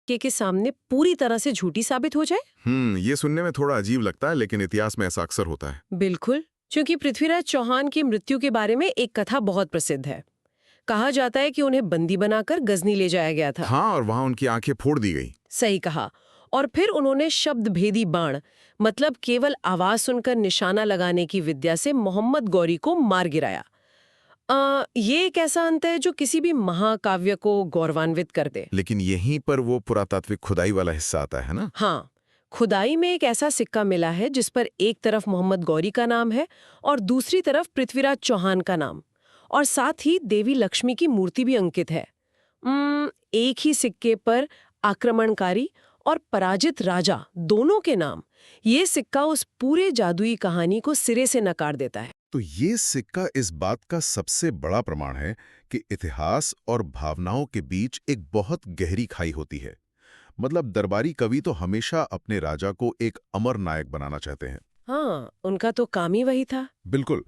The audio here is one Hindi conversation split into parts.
के सामने पूरी तरह से झूठी साबित हो जाए? ये सुनने में थोड़ा अजीब लगता है, लेकिन इतिहास में ऐसा अक्सर होता है। बिल्कुल, क्योंकि पृथ्वीराज चौहान की मृत्यु के बारे में एक कथा बहुत प्रसिद्ध है। कहा जाता है कि उन्हें बंदी बनाकर गजनी ले जाया गया था। हाँ, और वहां उनकी आंखें फोड़ दी गई। सही कहा। और फिर उन्होंने शब्द भेदी बाण, मतलब केवल आवाज सुनकर निशाना लगाने की विद्या से मोहम्मद गौरी को मार गिराया। ये एक ऐसा अंत है जो किसी भी महाकाव्य को गौरवान्वित कर दे। लेकिन यहीं पर वो पुरातात्विक खुदाई वाला हिस्सा आता है ना। हाँ, खुदाई में एक ऐसा सिक्का मिला है जिस पर एक तरफ मोहम्मद गौरी का नाम है और दूसरी तरफ पृथ्वीराज चौहान का नाम, और साथ ही देवी लक्ष्मी की मूर्ति भी अंकित है। एक ही सिक्के पर आक्रमणकारी और पराजित राजा दोनों के नाम। ये सिक्का उस पूरे जादुई कहानी को सिरे से नकार देता है। तो ये सिक्का इस बात का सबसे बड़ा प्रमाण है कि इतिहास और भावनाओं के बीच एक बहुत गहरी खाई होती है। मतलब दरबारी कवि तो हमेशा अपने राजा को एक अमर नायक बनाना चाहते हैं। हाँ, उनका तो काम ही वही था। बिल्कुल।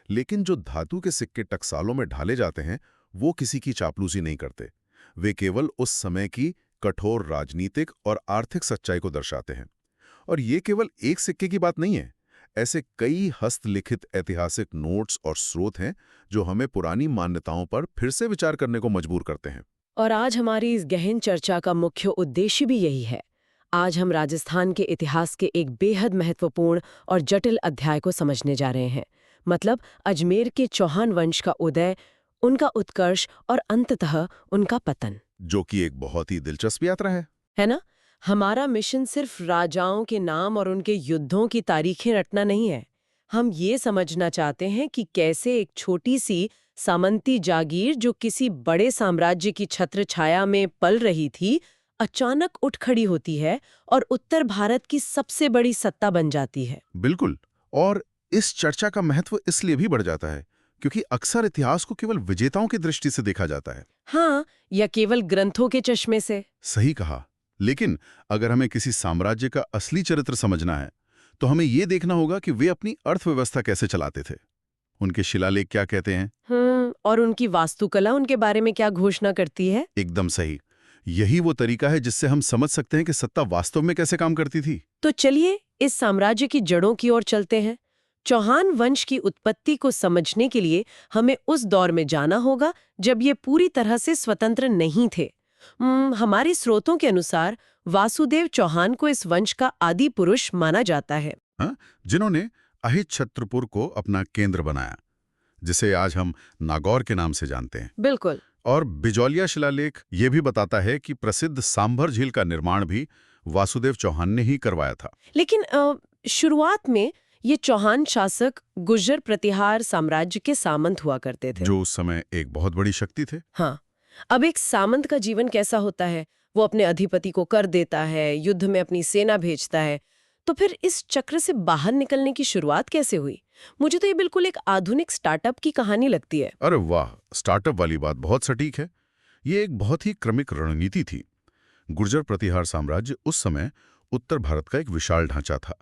लेकिन जो धातु के सिक्के टकसालों में ढाले जाते हैं, वो किसी की चापलूसी नहीं करते। वे केवल उस समय की कठोर राजनीतिक और आर्थिक सच्चाई को दर्शाते हैं। और ये केवल एक सिक्के की बात नहीं है। ऐसे कई हस्तलिखित ऐतिहासिक नोट्स और स्रोत हैं जो हमें पुरानी मान्यताओं पर फिर से विचार करने को मजबूर करते हैं। और आज हमारी इस गहन चर्चा का मुख्य उद्देश्य भी यही है। आज हम राजस्थान के इतिहास के एक बेहद महत्वपूर्ण और जटिल अध्याय को समझने जा रहे हैं। मतलब अजमेर के चौहान वंश का उदय, उनका उत्कर्ष और अंततः उनका पतन। जो कि एक बहुत ही दिलचस्प यात्रा है ना? हमारा मिशन सिर्फ राजाओं के नाम और उनके युद्धों की तारीखें रटना नहीं है। हम ये समझना चाहते हैं कि कैसे एक छोटी सी सामंती जागीर जो किसी बड़े साम्राज्य की छत्र छाया में पल रही थी, अचानक उठ खड़ी होती है और उत्तर भारत की सबसे बड़ी सत्ता बन जाती है। बिल्कुल। और इस चर्चा का महत्व इसलिए भी बढ़ जाता है क्योंकि अक्सर इतिहास को केवल विजेताओं की दृष्टि से देखा जाता है। हाँ, या केवल ग्रंथों के चश्मे से। सही कहा। लेकिन अगर हमें किसी साम्राज्य का असली चरित्र समझना है, तो हमें ये देखना होगा कि वे अपनी अर्थव्यवस्था कैसे चलाते थे। उनके शिलालेख क्या कहते हैं। और उनकी वास्तुकला उनके बारे में क्या घोषणा करती है? एकदम सही। यही वो तरीका है जिससे हम समझ सकते हैं कि सत्ता वास्तव में कैसे काम करती थी। तो चलिए इस साम्राज्य की जड़ों की ओर चलते हैं। चौहान वंश की उत्पत्ति को समझने के लिए हमें उस दौर में जाना होगा जब ये पूरी तरह से स्वतंत्र नहीं थे। हमारे स्रोतों के अनुसार वासुदेव चौहान को इस वंश का आदि पुरुष माना जाता है। हाँ? जिन्होंने अहिच्छत्रपुर को अपना केंद्र बनाया, जिसे आज हम नागौर के नाम से जानते हैं। बिल्कुल। और बिजौलिया शिलालेख ये भी बताता है कि प्रसिद्ध सांभर झील का निर्माण भी वासुदेव चौहान ने ही करवाया था। लेकिन शुरुआत में ये चौहान शासक गुर्जर प्रतिहार साम्राज्य के सामंत हुआ करते थे, जो उस समय एक बहुत बड़ी शक्ति थे। हाँ। अब एक सामंत का जीवन कैसा होता है? वो अपने अधिपति को कर देता है, युद्ध में अपनी सेना भेजता है। तो फिर इस चक्र से बाहर निकलने की शुरुआत कैसे हुई? मुझे तो ये बिल्कुल एक आधुनिक स्टार्टअप की कहानी लगती है। अरे वाह, स्टार्टअप वाली बात बहुत सटीक है। ये एक बहुत ही क्रमिक रणनीति थी। गुर्जर प्रतिहार साम्राज्य उस समय उत्तर भारत का एक विशाल ढांचा था।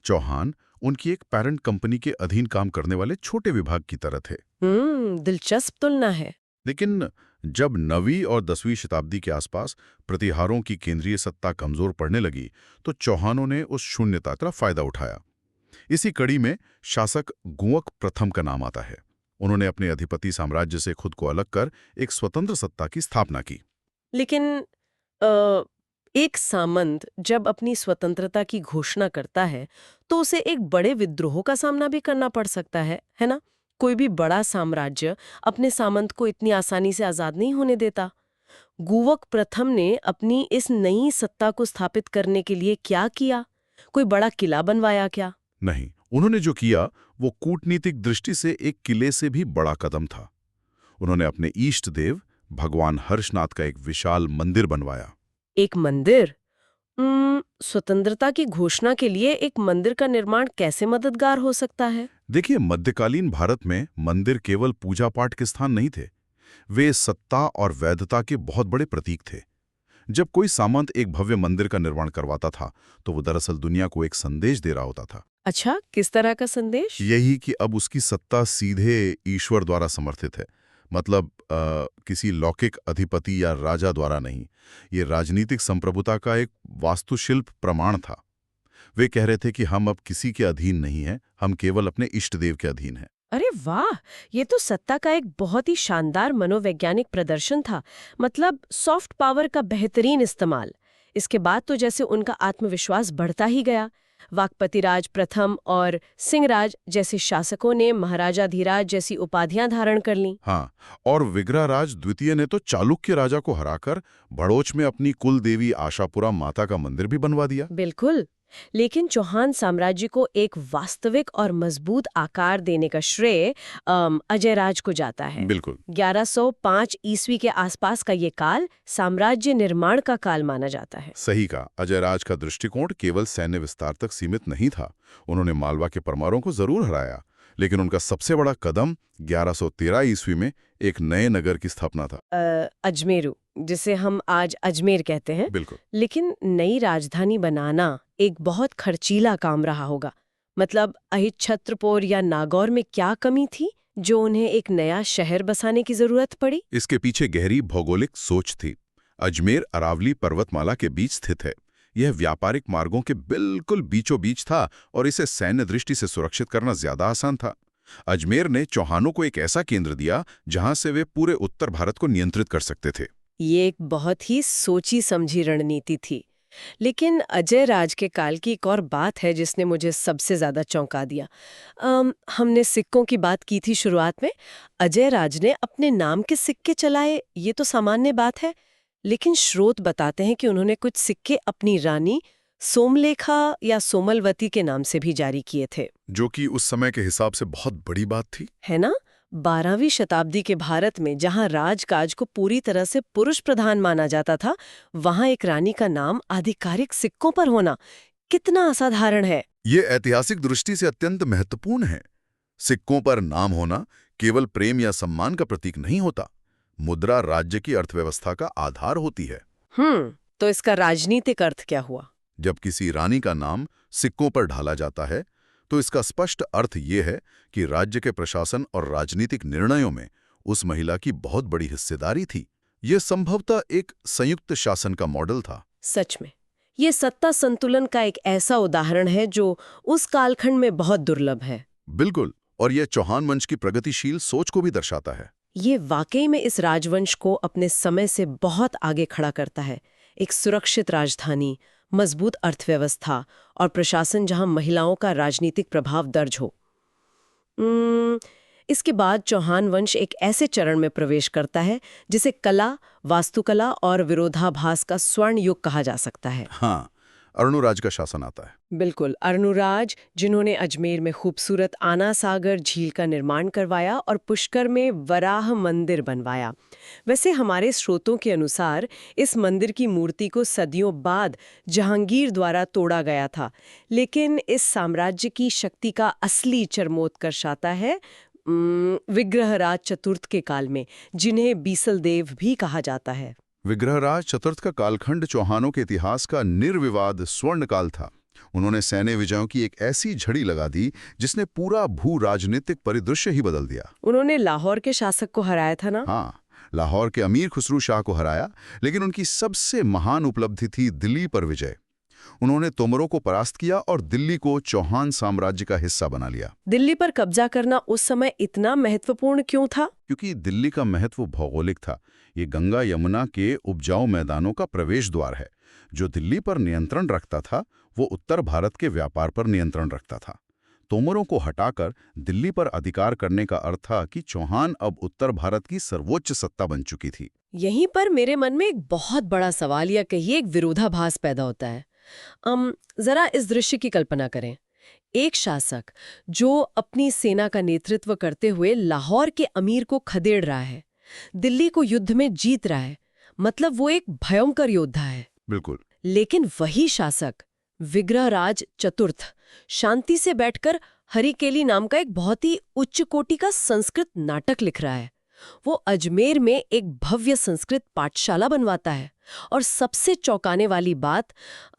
चौहान उनकी एक पैरेंट कंपनी के अधीन काम करने वाले छोटे विभाग की तरह थे। दिलचस्प तुलना है। लेकिन जब 9वीं और 10वीं शताब्दी के आसपास प्रतिहारों की केंद्रीय सत्ता कमजोर पड़ने लगी, तो चौहानों ने उस शून्यता का फायदा उठाया। इसी कड़ी में शासक गुंवक प्रथम का नाम आता है। उन्होंने अपने अधिपति साम्राज्य से खुद को अलग कर एक स्वतंत्र सत्ता की स्थापना की। लेकिन अ, एक सामंत जब अपनी स्वतंत्रता की घोषणा करता है तो उसे एक बड़े विद्रोह का सामना भी करना पड़ सकता है ना? कोई भी बड़ा साम्राज्य अपने सामंत को इतनी आसानी से आजाद नहीं होने देता। गुवक प्रथम ने अपनी इस नई सत्ता को स्थापित करने के लिए क्या किया? कोई बड़ा किला बनवाया क्या? नहीं, उन्होंने जो किया वो कूटनीतिक दृष्टि से एक किले से भी बड़ा कदम था। उन्होंने अपने इष्ट देव भगवान हर्षनाथ का एक विशाल मंदिर बनवाया। एक मंदिर? स्वतंत्रता की घोषणा के लिए एक मंदिर का निर्माण कैसे मददगार हो सकता है? देखिए, मध्यकालीन भारत में मंदिर केवल पूजा पाठ के स्थान नहीं थे। वे सत्ता और वैधता के बहुत बड़े प्रतीक थे। जब कोई सामंत एक भव्य मंदिर का निर्माण करवाता था, तो वो दरअसल दुनिया को एक संदेश दे रहा होता था। अच्छा, किस तरह का संदेश? यही कि अब उसकी सत्ता सीधे ईश्वर द्वारा समर्थित है। मतलब किसी लौकिक अधिपति या राजा द्वारा नहीं। ये राजनीतिक संप्रभुता का एक वास्तुशिल्प प्रमाण था। वे कह रहे थे कि हम अब किसी के अधीन नहीं हैं, हम केवल अपने इष्ट देव के अधीन हैं। अरे वाह! ये तो सत्ता का एक बहुत ही शानदार मनोवैज्ञानिक प्रदर्शन था। मतलब सॉफ्ट पावर का बेहतरीन इस्तेमाल। इसके बाद तो जैसे उनका आत्मविश्वास बढ़ता ही गया। वाकपतिराज प्रथम और सिंहराज जैसे शासकों ने महाराजाधिराज जैसी उपाधियां धारण कर लीं। हाँ, और विग्रहराज द्वितीय ने तो चालुक्य राजा को हराकर भड़ोच में अपनी कुल देवी आशापुरा माता का मंदिर भी बनवा दिया। बिल्कुल। लेकिन चौहान साम्राज्य को एक वास्तविक और मजबूत आकार देने का श्रेय अजयराज को जाता है। बिल्कुल। 1105 ईस्वी के आसपास का ये काल साम्राज्य निर्माण का काल माना जाता है। सही कहा। अजयराज का दृष्टिकोण केवल सैन्य विस्तार तक सीमित नहीं था। उन्होंने मालवा के परमारों को जरूर हराया, लेकिन उनका सबसे बड़ा कदम 1113 ईस्वी में एक नए नगर की स्थापना था। अजमेरू, जिसे हम आज अजमेर कहते हैं। बिल्कुल। लेकिन नई राजधानी बनाना एक बहुत खर्चीला काम रहा होगा। मतलब अहिच्छत्रपुर या नागौर में क्या कमी थी जो उन्हें एक नया शहर बसाने की जरूरत पड़ी? इसके पीछे गहरी भौगोलिक सोच थी। अजमेर अरावली पर्वतमाला के बीच स्थित है। यह व्यापारिक मार्गों के बिल्कुल बीचों बीच था और इसे सैन्य दृष्टि से सुरक्षित करना ज्यादा आसान था। अजमेर ने चौहानों को एक ऐसा केंद्र दिया जहां से वे पूरे उत्तर भारत को नियंत्रित कर सकते थे। ये एक बहुत ही सोची समझी रणनीति थी। लेकिन अजय राज के काल की एक और बात है जिसने मुझे सबसे ज्यादा चौंका दिया। हमने सिक्कों की बात की थी शुरुआत में। अजय राज ने अपने नाम के सिक्के चलाए, ये तो सामान्य बात है। लेकिन स्रोत बताते हैं कि उन्होंने कुछ सिक्के अपनी रानी सोमलेखा या सोमलवती के नाम से भी जारी किए थे, जो कि उस समय के हिसाब से बहुत बड़ी बात थी। है ना? 12वीं शताब्दी के भारत में जहां राजकाज को पूरी तरह से पुरुष प्रधान माना जाता था, वहां एक रानी का नाम आधिकारिक सिक्कों पर होना कितना असाधारण है। ये ऐतिहासिक दृष्टि से अत्यंत महत्वपूर्ण है। सिक्कों पर नाम होना केवल प्रेम या सम्मान का प्रतीक नहीं होता। मुद्रा राज्य की अर्थव्यवस्था का आधार होती है। तो इसका राजनीतिक अर्थ क्या हुआ? जब किसी रानी का नाम सिक्कों पर ढाला जाता है, तो इसका स्पष्ट अर्थ ये है कि राज्य के प्रशासन और राजनीतिक निर्णयों में उस महिला की बहुत बड़ी हिस्सेदारी थी। यह संभवतः एक संयुक्त शासन का मॉडल था। सच में ये सत्ता संतुलन का एक ऐसा उदाहरण है जो उस कालखंड में बहुत दुर्लभ है। बिल्कुल, और यह चौहान वंश की प्रगतिशील सोच को भी दर्शाता है। ये वाकई में इस राजवंश को अपने समय से बहुत आगे खड़ा करता है। एक सुरक्षित राजधानी, मजबूत अर्थव्यवस्था और प्रशासन जहां महिलाओं का राजनीतिक प्रभाव दर्ज हो। इसके बाद चौहान वंश एक ऐसे चरण में प्रवेश करता है जिसे कला, वास्तुकला और विरोधाभास का स्वर्ण युग कहा जा सकता है। हाँ, अर्णुराज का शासन आता है। बिल्कुल, अर्णुराज, जिन्होंने अजमेर में खूबसूरत आना सागर झील का निर्माण करवाया और पुष्कर में वराह मंदिर बनवाया। वैसे हमारे स्रोतों के अनुसार इस मंदिर की मूर्ति को सदियों बाद जहांगीर द्वारा तोड़ा गया था। लेकिन इस साम्राज्य की शक्ति का असली चरमोत्कर्ष आता है विग्रहराज चतुर्थ के काल में, जिन्हें बीसल देव भी कहा जाता है। विग्रहराज चतुर्थ का कालखंड चौहानों के इतिहास का निर्विवाद स्वर्ण काल था। उन्होंने सैन्य विजयों की एक ऐसी झड़ी लगा दी जिसने पूरा भू राजनीतिक परिदृश्य ही बदल दिया। उन्होंने लाहौर के शासक को हराया था ना? हाँ, लाहौर के अमीर खुसरू शाह को हराया, लेकिन उनकी सबसे महान उपलब्धि थी दिल्ली पर विजय। उन्होंने तोमरों को परास्त किया और दिल्ली को चौहान साम्राज्य का हिस्सा बना लिया। दिल्ली पर कब्जा करना उस समय इतना महत्वपूर्ण क्यों था? क्योंकि दिल्ली का महत्व भौगोलिक था। ये गंगा यमुना के उपजाऊ मैदानों का प्रवेश द्वार है। जो दिल्ली पर नियंत्रण रखता था, वो उत्तर भारत के व्यापार पर नियंत्रण रखता था। तोमरों को हटाकर दिल्ली पर अधिकार करने का अर्थ था कि चौहान अब उत्तर भारत की सर्वोच्च सत्ता बन चुकी थी। यहीं पर मेरे मन में एक बहुत बड़ा सवाल या कहिए एक विरोधाभास पैदा होता है। जरा इस दृश्य की कल्पना करें। एक शासक जो अपनी सेना का नेतृत्व करते हुए लाहौर के अमीर को खदेड़ रहा है, दिल्ली को युद्ध में जीत रहा है, मतलब वो एक भयंकर योद्धा है। बिल्कुल। लेकिन वही शासक विग्रहराज चतुर्थ शांति से बैठकर हरिकेली नाम का एक बहुत ही उच्च कोटि का संस्कृत नाटक लिख रहा है। वो अजमेर में एक भव्य संस्कृत पाठशाला बनवाता है और सबसे चौंकाने वाली बात,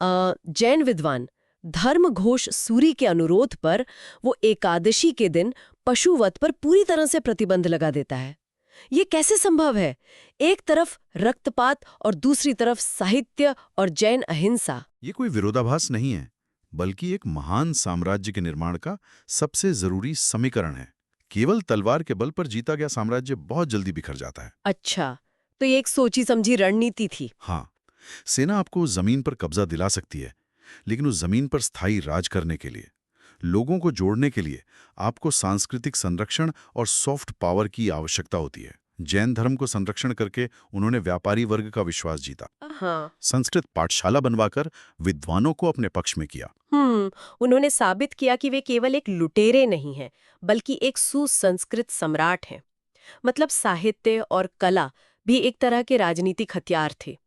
जैन विद्वान धर्म घोष सूरी के अनुरोध पर वो एकादशी के दिन पशुवध पर पूरी तरह से प्रतिबंध लगा देता है। ये कैसे संभव है? एक तरफ रक्तपात और दूसरी तरफ साहित्य और जैन अहिंसा। ये कोई विरोधाभास नहीं है, बल्कि एक महान साम्राज्य के निर्माण का सबसे जरूरी समीकरण है। केवल तलवार के बल पर जीता गया साम्राज्य बहुत जल्दी बिखर जाता है। अच्छा, तो ये एक सोची समझी रणनीति थी। हाँ, सेना आपको जमीन पर कब्जा दिला सकती है, लेकिन उस जमीन पर स्थायी राज करने के लिए, लोगों को जोड़ने के लिए आपको सांस्कृतिक संरक्षण और सॉफ्ट पावर की आवश्यकता होती है। जैन धर्म को संरक्षण करके उन्होंने व्यापारी वर्ग का विश्वास जीता। हाँ। संस्कृत पाठशाला बनवाकर विद्वानों को अपने पक्ष में किया। उन्होंने साबित किया कि वे केवल एक लुटेरे नहीं हैं, बल्कि एक सुसंस्कृत सम्राट हैं। मतलब साहित्य और कला भी एक तरह के राजनीतिक हथियार थे।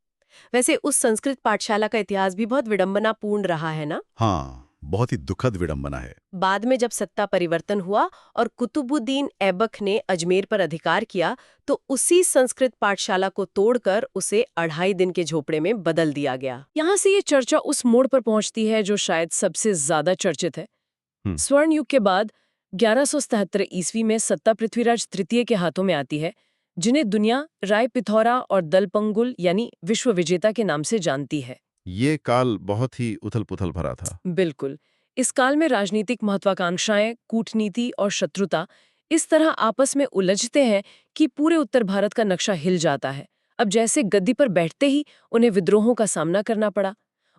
वैसे उस संस्कृत पाठशाला का इतिहास भी बहुत विडंबनापूर्ण रहा है ना? हाँ, बहुत ही दुखद विडंबना है। बाद में जब सत्ता परिवर्तन हुआ और कुतुबुद्दीन ऐबक ने अजमेर पर अधिकार किया, तो उसी संस्कृत पाठशाला को तोड़कर उसे 2.5 दिन के झोपड़े में बदल दिया गया। यहाँ से ये चर्चा उस मोड़ पर पहुंचती है जो शायद सबसे ज्यादा चर्चित है। स्वर्ण युग के बाद 1177 ईस्वी में सत्ता पृथ्वीराज तृतीय के हाथों में आती है, जिन्हें दुनिया राय पिथौरा और दलपंगुल यानी विश्व विजेता के नाम से जानती है। ये काल बहुत ही उथल-पुथल भरा था। बिल्कुल। इस काल में राजनीतिक महत्वाकांक्षाएं, कूटनीति और शत्रुता इस तरह आपस में उलझते हैं कि पूरे उत्तर भारत का नक्शा हिल जाता है। अब जैसे गद्दी पर बैठते ही उन्हें विद्रोहों का सामना करना पड़ा।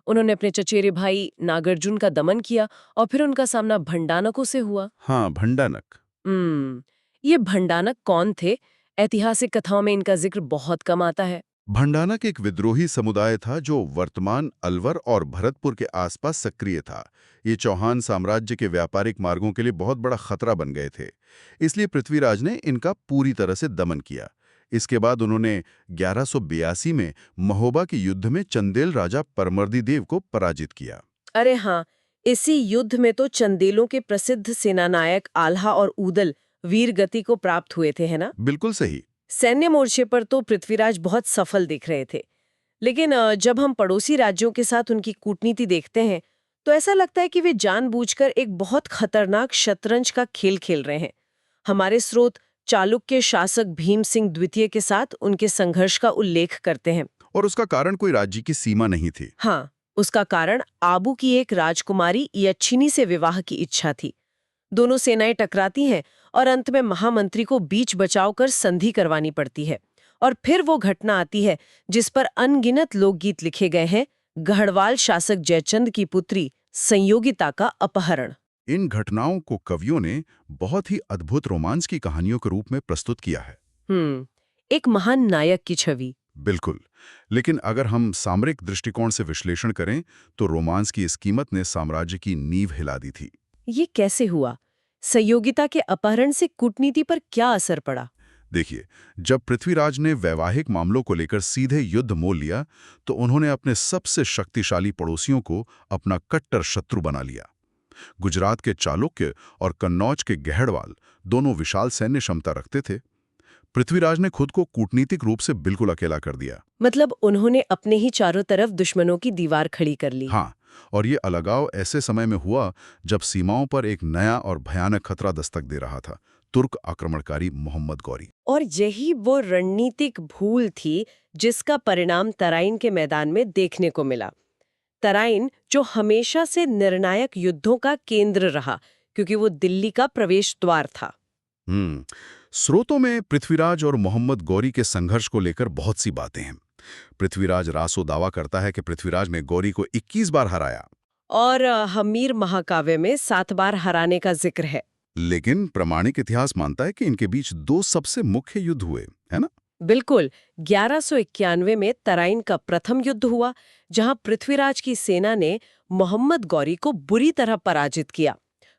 उन्होंने अपने चचेरे भाई नागार्जुन का दमन किया और फिर उनका सामना भंडानकों से हुआ। हाँ, भंडानक। ये भंडानक कौन थे? ऐतिहासिक कथाओं में इनका जिक्र बहुत कम आता है। भंडानक एक विद्रोही समुदाय था जो वर्तमान अलवर और भरतपुर के आसपास सक्रिय था। ये चौहान साम्राज्य के व्यापारिक मार्गों के लिए बहुत बड़ा खतरा बन गए थे। इसलिए पृथ्वीराज ने इनका पूरी तरह से दमन किया। इसके बाद उन्होंने 1182 में महोबा के युद्ध में चंदेल राजा परमर्दी देव को पराजित किया। अरे हाँ, इसी युद्ध में तो चंदेलों के प्रसिद्ध सेनानायक आल्हा और ऊदल वीर गति को प्राप्त हुए थे, है ना? बिल्कुल सही। सैन्य मोर्चे पर तो पृथ्वीराज बहुत सफल दिख रहे थे, लेकिन जब हम पड़ोसी राज्यों के साथ उनकी कूटनीति देखते हैं, तो ऐसा लगता है कि वे जानबूझकर एक बहुत खतरनाक शतरंज का खेल खेल रहे हैं। हमारे स्रोत चालुक्य शासक भीम सिंह द्वितीय के साथ उनके संघर्ष का उल्लेख करते हैं। और उसका कारण कोई राज्य की सीमा नहीं थी। हाँ, उसका कारण आबू की एक राजकुमारी यक्षिनी से विवाह की इच्छा थी। दोनों सेनाएं टकराती हैं और अंत में महामंत्री को बीच बचाव कर संधि करवानी पड़ती है। और फिर वो घटना आती है जिस पर अनगिनत लोकगीत लिखे गए हैं, गढ़वाल शासक जयचंद की पुत्री संयोगिता का अपहरण। इन घटनाओं को कवियों ने बहुत ही अद्भुत रोमांस की कहानियों के रूप में प्रस्तुत किया है। एक महान नायक की छवि। बिल्कुल। लेकिन अगर हम सामरिक दृष्टिकोण से विश्लेषण करें तो रोमांस की इस कीमत ने साम्राज्य की नींव हिला दी थी। ये कैसे हुआ? संयोगिता के अपहरण से कूटनीति पर क्या असर पड़ा? देखिए, जब पृथ्वीराज ने वैवाहिक मामलों को लेकर सीधे युद्ध मोल लिया तो उन्होंने अपने सबसे शक्तिशाली पड़ोसियों को अपना कट्टर शत्रु बना लिया। गुजरात के चालुक्य और कन्नौज के गहड़वाल दोनों विशाल सैन्य क्षमता रखते थे। पृथ्वीराज ने खुद को कूटनीतिक रूप से बिल्कुल अकेला कर दिया। मतलब उन्होंने अपने ही चारों तरफ दुश्मनों की दीवार खड़ी कर ली। हाँ, और ये अलगाव ऐसे समय में हुआ जब सीमाओं पर एक नया और भयानक खतरा दस्तक दे रहा था, तुर्क आक्रमणकारी मोहम्मद गौरी। और यही वो रणनीतिक भूल थी जिसका परिणाम तराइन के मैदान में देखने को मिला। तराइन जो हमेशा से निर्णायक युद्धों का केंद्र रहा, क्योंकि वो दिल्ली का प्रवेश द्वार था। स्रोतों में पृथ्वीराज और मोहम्मद गौरी के संघर्ष को लेकर बहुत सी बातें हैं। पृथ्वीराज रासो दावा करता है कि पृथ्वीराज ने गौरी को 21 बार हराया, और हमीर महाकाव्य में 7 बार हराने का जिक्र है। लेकिन प्रामाणिक इतिहास मानता है कि इनके बीच 2 सबसे मुख्य युद्ध हुए, है ना? बिल्कुल। 1191 में तराइन का प्रथम युद्ध हुआ, जहां पृथ्वीराज की सेना ने मोहम्मद गौरी को बुरी तरह पराजित किया।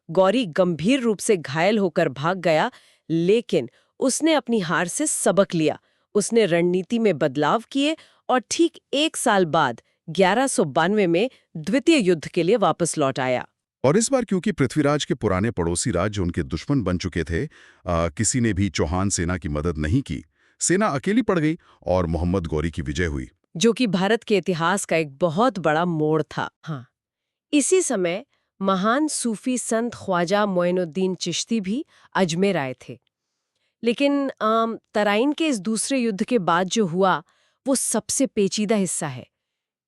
गौरी गंभीर रूप से घायल होकर भाग गया, लेकिन उसने अपनी हार से सबक लिया। उसने रणनीति में बदलाव किए और ठीक 1 साल बाद 1192 में द्वितीय युद्ध के लिए वापस लौट आया। और इस बार क्योंकि पृथ्वीराज के पुराने पड़ोसी राज्य उनके दुश्मन बन चुके थे, किसी ने भी चौहान सेना की मदद नहीं की। सेना अकेली पड़ गई और मोहम्मद गौरी की विजय हुई, जो कि भारत के इतिहास का एक बहुत बड़ा मोड़ था। हाँ, इसी समय महान सूफी संत ख्वाजा मोइनुद्दीन चिश्ती भी अजमेर आए थे। लेकिन तराइन के इस दूसरे युद्ध के बाद जो हुआ वो सबसे पेचीदा हिस्सा है।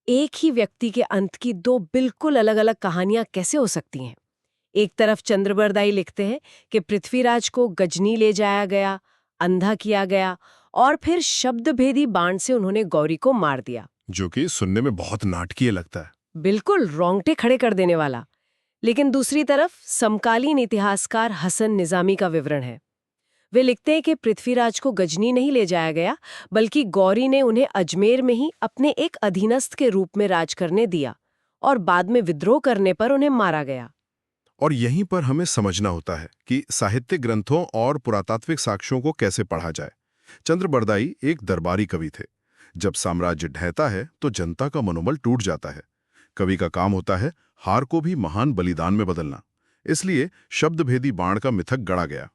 एक ही व्यक्ति के अंत की दो बिल्कुल अलग-अलग कहानियां कैसे हो सकती हैं? एक तरफ चंद्रबरदाई लिखते हैं कि पृथ्वीराज को गजनी ले जाया गया, अंधा किया गया और फिर शब्दभेदी बाण से उन्होंने गौरी को मार दिया। जो कि सुनने में बहुत नाटकीय लगता है। बिल्कुल रोंगटे खड़े कर देने वाला। लेकिन दूसरी तरफ समकालीन इतिहासकार हसन निजामी का विवरण है। वे लिखते हैं कि पृथ्वीराज को गजनी नहीं ले जाया गया, बल्कि गौरी ने उन्हें अजमेर में ही अपने एक अधीनस्थ के रूप में राज करने दिया और बाद में विद्रोह करने पर उन्हें मारा गया। और यहीं पर हमें समझना होता है कि साहित्यिक ग्रंथों और पुरातात्विक साक्ष्यों को कैसे पढ़ा जाए। चंद्रबरदाई एक दरबारी कवि थे। जब साम्राज्य ढहता है तो जनता का मनोबल टूट जाता है। कवि का काम होता है हार को भी महान बलिदान में बदलना। इसलिए शब्दभेदी बाण का मिथक गढ़ा गया।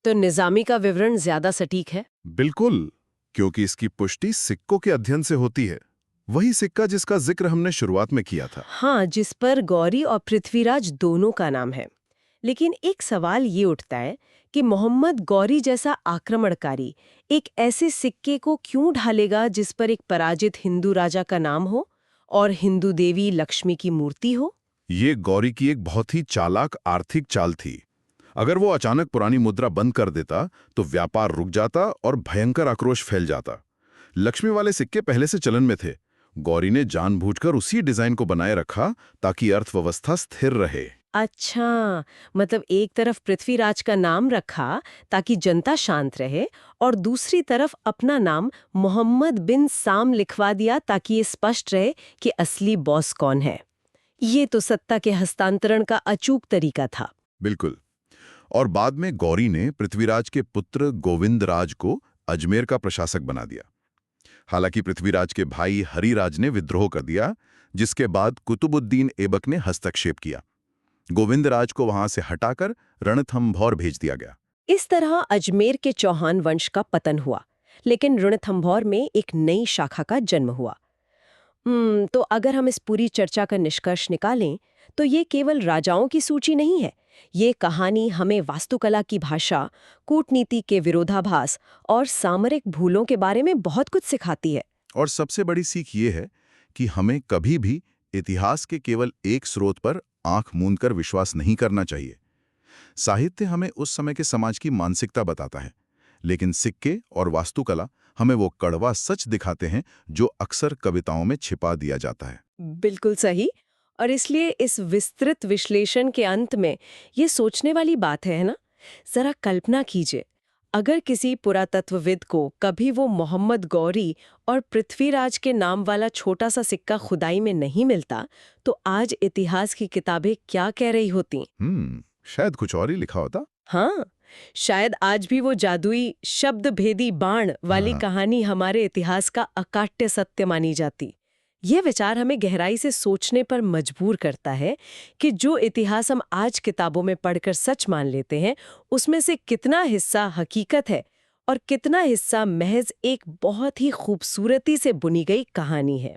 तो निजामी का विवरण ज्यादा सटीक है। बिल्कुल, क्योंकि इसकी पुष्टि सिक्कों के अध्ययन से होती है। वही सिक्का जिसका जिक्र हमने शुरुआत में किया था। हाँ, जिस पर गौरी और पृथ्वीराज दोनों का नाम है। लेकिन एक सवाल ये उठता है कि मोहम्मद गौरी जैसा आक्रमणकारी एक ऐसे सिक्के को क्यों ढालेगा जिस पर एक पराजित हिंदू राजा का नाम हो और हिंदू देवी लक्ष्मी की मूर्ति हो? ये गौरी की एक बहुत ही चालाक आर्थिक चाल थी। अगर वो अचानक पुरानी मुद्रा बंद कर देता तो व्यापार रुक जाता और भयंकर आक्रोश फैल जाता। लक्ष्मी वाले सिक्के पहले से चलन में थे। गौरी ने जानबूझकर उसी डिजाइन को बनाए रखा ताकि अर्थव्यवस्था स्थिर रहे। अच्छा, मतलब एक तरफ पृथ्वीराज का नाम रखा ताकि जनता शांत रहे और दूसरी तरफ अपना नाम मोहम्मद बिन साम लिखवा दिया ताकि ये स्पष्ट रहे कि असली बॉस कौन है। ये तो सत्ता के हस्तांतरण का अचूक तरीका था। बिल्कुल। और बाद में गौरी ने पृथ्वीराज के पुत्र गोविंदराज को अजमेर का प्रशासक बना दिया। हालांकि पृथ्वीराज के भाई हरिराज ने विद्रोह कर दिया, जिसके बाद कुतुबुद्दीन ऐबक ने हस्तक्षेप किया। गोविंदराज को वहां से हटाकर रणथंभौर भेज दिया गया। इस तरह अजमेर के चौहान वंश का पतन हुआ, लेकिन रणथंभौर में एक नई शाखा का जन्म हुआ। तो अगर हम इस पूरी चर्चा का निष्कर्ष निकालें तो ये केवल राजाओं की सूची नहीं है। ये कहानी हमें वास्तुकला की भाषा, कूटनीति के विरोधाभास और सामरिक भूलों के बारे में बहुत कुछ सिखाती है। और सबसे बड़ी सीख ये है कि हमें कभी भी इतिहास के केवल एक स्रोत पर आंख मूंद कर विश्वास नहीं करना चाहिए। साहित्य हमें उस समय के समाज की मानसिकता बताता है, लेकिन सिक्के और वास्तुकला हमें वो कड़वा सच दिखाते हैं जो अक्सर कविताओं में छिपा दिया जाता है। बिल्कुल सही। और इसलिए इस विस्तृत विश्लेषण के अंत में ये सोचने वाली बात है ना, जरा कल्पना कीजिए, अगर किसी पुरातत्वविद को कभी वो मोहम्मद गौरी और पृथ्वीराज के नाम वाला छोटा सा सिक्का खुदाई में नहीं मिलता, तो आज इतिहास की किताबें क्या कह रही होती? शायद कुछ और ही लिखा होता। हाँ, शायद आज भी वो जादुई शब्दभेदी बाण वाली कहानी हमारे इतिहास का अकाट्य सत्य मानी जाती। ये विचार हमें गहराई से सोचने पर मजबूर करता है कि जो इतिहास हम आज किताबों में पढ़कर सच मान लेते हैं, उसमें से कितना हिस्सा हकीकत है और कितना हिस्सा महज एक बहुत ही खूबसूरती से बुनी गई कहानी है।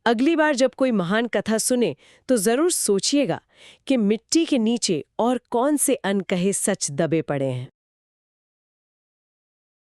अगली बार जब कोई महान कथा सुने तो जरूर सोचिएगा कि मिट्टी के नीचे और कौन से अनकहे सच दबे पड़े हैं।